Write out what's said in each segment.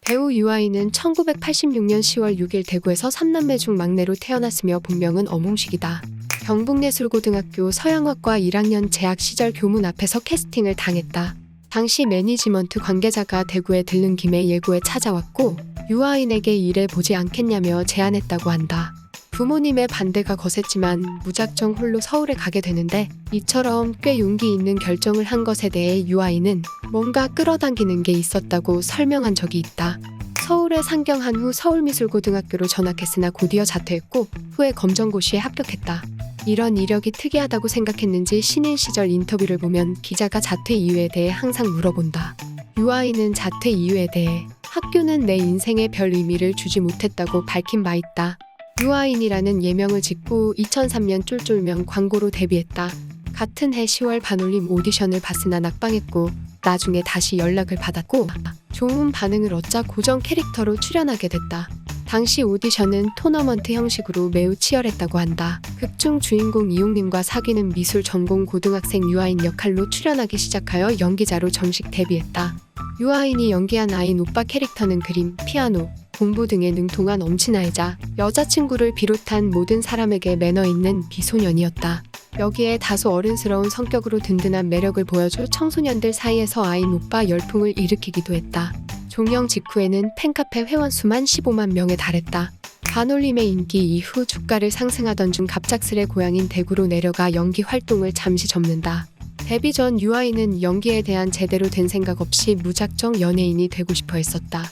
배우 유아인은 1986년 10월 6일 대구에서 3남매 중 막내로 태어났으며 본명은 엄홍식이다. 경북예술고등학교 서양학과 1학년 재학 시절 교문 앞에서 캐스팅을 당했다. 당시 매니지먼트 관계자가 대구에 들른 김에 예고에 찾아왔고 유아인에게 일해보지 않겠냐며 제안했다고 한다. 부모님의 반대가 거셌지만 무작정 홀로 서울에 가게 되는데 이처럼 꽤 용기 있는 결정을 한 것에 대해 유아인은 뭔가 끌어당기는 게 있었다고 설명한 적이 있다. 서울에 상경한 후 서울미술고등학교로 전학했으나 곧이어 자퇴했고 후에 검정고시에 합격했다. 이런 이력이 특이하다고 생각했는지 신인 시절 인터뷰를 보면 기자가 자퇴 이유에 대해 항상 물어본다. 유아인은 자퇴 이유에 대해 학교는 내 인생에 별 의미를 주지 못했다고 밝힌 바 있다. 유아인이라는 예명을 짓고 2003년 쫄쫄명 광고로 데뷔했다. 같은 해 10월 반올림 오디션을 봤으나 낙방했고 나중에 다시 연락을 받았고 좋은 반응을 얻자 고정 캐릭터로 출연하게 됐다. 당시 오디션은 토너먼트 형식으로 매우 치열했다고 한다. 극중 주인공 이용림과 사귀는 미술 전공 고등학생 유아인 역할로 출연하기 시작하여 연기자로 정식 데뷔했다. 유아인이 연기한 아인 오빠 캐릭터는 그림, 피아노, 공부 등에 능통한 엄친아이자 여자친구를 비롯한 모든 사람에게 매너 있는 비소년이었다. 여기에 다소 어른스러운 성격으로 든든한 매력을 보여줘 청소년들 사이에서 아인 오빠 열풍을 일으키기도 했다. 종영 직후에는 팬카페 회원수만 15만 명에 달했다. 반올림의 인기 이후 주가를 상승하던 중 갑작스레 고향인 대구로 내려가 연기 활동을 잠시 접는다. 데뷔 전 유아인은 연기에 대한 제대로 된 생각 없이 무작정 연예인이 되고 싶어 했었다.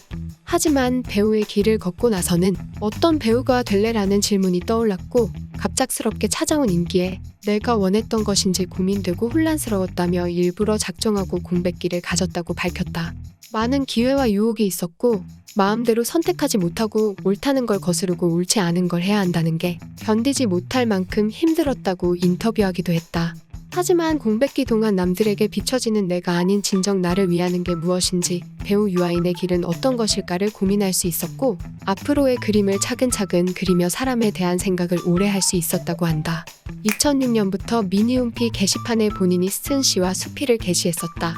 하지만 배우의 길을 걷고 나서는 어떤 배우가 될래라는 질문이 떠올랐고 갑작스럽게 찾아온 인기에 내가 원했던 것인지 고민되고 혼란스러웠다며 일부러 작정하고 공백기를 가졌다고 밝혔다. 많은 기회와 유혹이 있었고 마음대로 선택하지 못하고 옳다는 걸 거스르고 옳지 않은 걸 해야 한다는 게 견디지 못할 만큼 힘들었다고 인터뷰하기도 했다. 하지만 공백기 동안 남들에게 비춰지는 내가 아닌 진정 나를 위하는 게 무엇인지 배우 유아인의 길은 어떤 것일까를 고민할 수 있었고 앞으로의 그림을 차근차근 그리며 사람에 대한 생각을 오래 할 수 있었다고 한다. 2006년부터 미니홈피 게시판에 본인이 쓴 시와 수필을 게시했었다.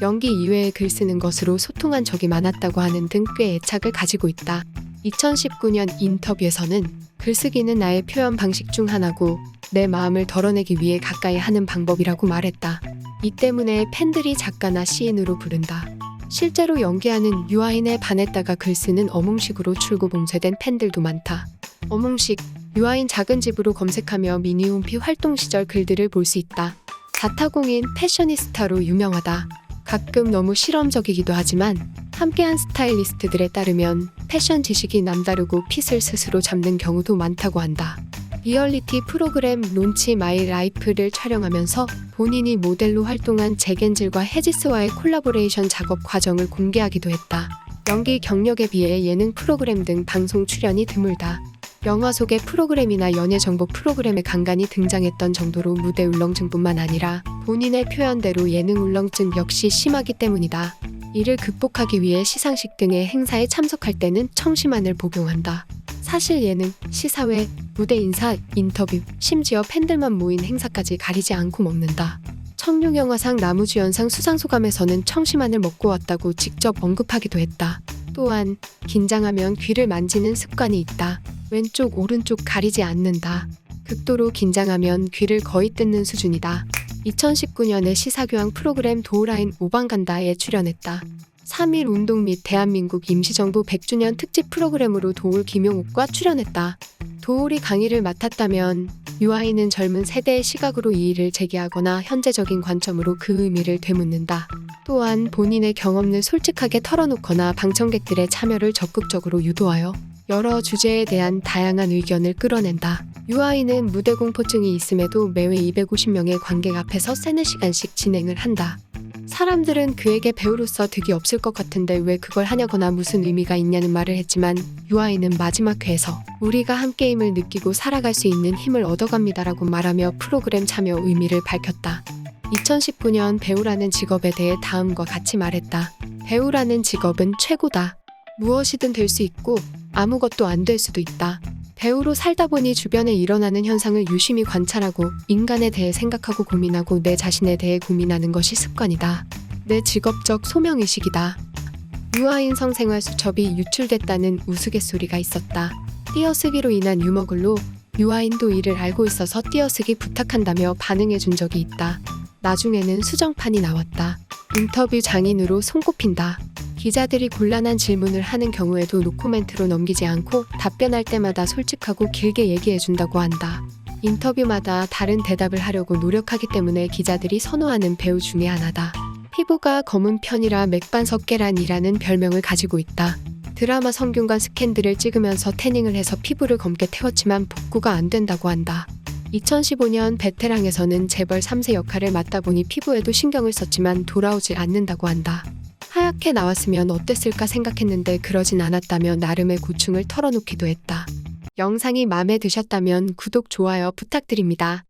연기 이외에 글 쓰는 것으로 소통한 적이 많았다고 하는 등 꽤 애착을 가지고 있다. 2019년 인터뷰에서는 글쓰기는 나의 표현 방식 중 하나고 내 마음을 덜어내기 위해 가까이 하는 방법이라고 말했다. 이 때문에 팬들이 작가나 시인으로 부른다. 실제로 연기하는 유아인에 반했다가 글쓰는 엄홍식으로 출고봉쇄된 팬들도 많다. 엄홍식, 유아인 작은 집으로 검색하며 미니홈피 활동 시절 글들을 볼 수 있다. 자타공인 패셔니스타로 유명하다. 가끔 너무 실험적이기도 하지만 함께한 스타일리스트들에 따르면 패션 지식이 남다르고 핏을 스스로 잡는 경우도 많다고 한다. 리얼리티 프로그램 론치 마이 라이프를 촬영하면서 본인이 모델로 활동한 잭앤질과 헤지스와의 콜라보레이션 작업 과정을 공개하기도 했다. 연기 경력에 비해 예능 프로그램 등 방송 출연이 드물다. 영화 속의 프로그램이나 연예 정보 프로그램에 간간히 등장했던 정도로 무대 울렁증뿐만 아니라 본인의 표현대로 예능 울렁증 역시 심하기 때문이다. 이를 극복하기 위해 시상식 등의 행사에 참석할 때는 청심환을 복용한다. 사실 예능, 시사회, 무대 인사, 인터뷰, 심지어 팬들만 모인 행사까지 가리지 않고 먹는다. 청룡영화상 나무주연상 수상소감에서는 청심환을 먹고 왔다고 직접 언급하기도 했다. 또한 긴장하면 귀를 만지는 습관이 있다. 왼쪽 오른쪽 가리지 않는다. 극도로 긴장하면 귀를 거의 뜯는 수준이다. 2019년에 시사교양 프로그램 도우라인 오방간다에 출연했다. 3.1 운동 및 대한민국 임시정부 100주년 특집 프로그램으로 도울 김용옥과 출연했다. 도울이 강의를 맡았다면 유아인은 젊은 세대의 시각으로 이 일을 제기하거나 현재적인 관점으로 그 의미를 되묻는다. 또한 본인의 경험을 솔직하게 털어놓거나 방청객들의 참여를 적극적으로 유도하여 여러 주제에 대한 다양한 의견을 끌어낸다. 유아인은 무대 공포증이 있음에도 매회 250명의 관객 앞에서 3-4시간씩 진행을 한다. 사람들은 그에게 배우로서 득이 없을 것 같은데 왜 그걸 하냐거나 무슨 의미가 있냐는 말을 했지만 유아인은 마지막 회에서 우리가 함께임을 느끼고 살아갈 수 있는 힘을 얻어갑니다라고 말하며 프로그램 참여 의미를 밝혔다. 2019년 배우라는 직업에 대해 다음과 같이 말했다. 배우라는 직업은 최고다. 무엇이든 될 수 있고 아무것도 안 될 수도 있다. 배우로 살다 보니 주변에 일어나는 현상을 유심히 관찰하고 인간에 대해 생각하고 고민하고 내 자신에 대해 고민하는 것이 습관이다. 내 직업적 소명의식이다. 유아인 성생활 수첩이 유출됐다는 우스갯소리가 있었다. 띄어쓰기로 인한 유머글로 유아인도 이를 알고 있어서 띄어쓰기 부탁한다며 반응해준 적이 있다. 나중에는 수정판이 나왔다. 인터뷰 장인으로 손꼽힌다. 기자들이 곤란한 질문을 하는 경우에도 노코멘트로 넘기지 않고 답변할 때마다 솔직하고 길게 얘기해준다고 한다. 인터뷰마다 다른 대답을 하려고 노력하기 때문에 기자들이 선호하는 배우 중에 하나다. 피부가 검은 편이라 맥반석계란이라는 별명을 가지고 있다. 드라마 성균관 스캔들을 찍으면서 태닝을 해서 피부를 검게 태웠지만 복구가 안 된다고 한다. 2015년 베테랑에서는 재벌 3세 역할을 맡다 보니 피부에도 신경을 썼지만 돌아오질 않는다고 한다. 하얗게 나왔으면 어땠을까 생각했는데 그러진 않았다며 나름의 고충을 털어놓기도 했다. 영상이 마음에 드셨다면 구독, 좋아요 부탁드립니다.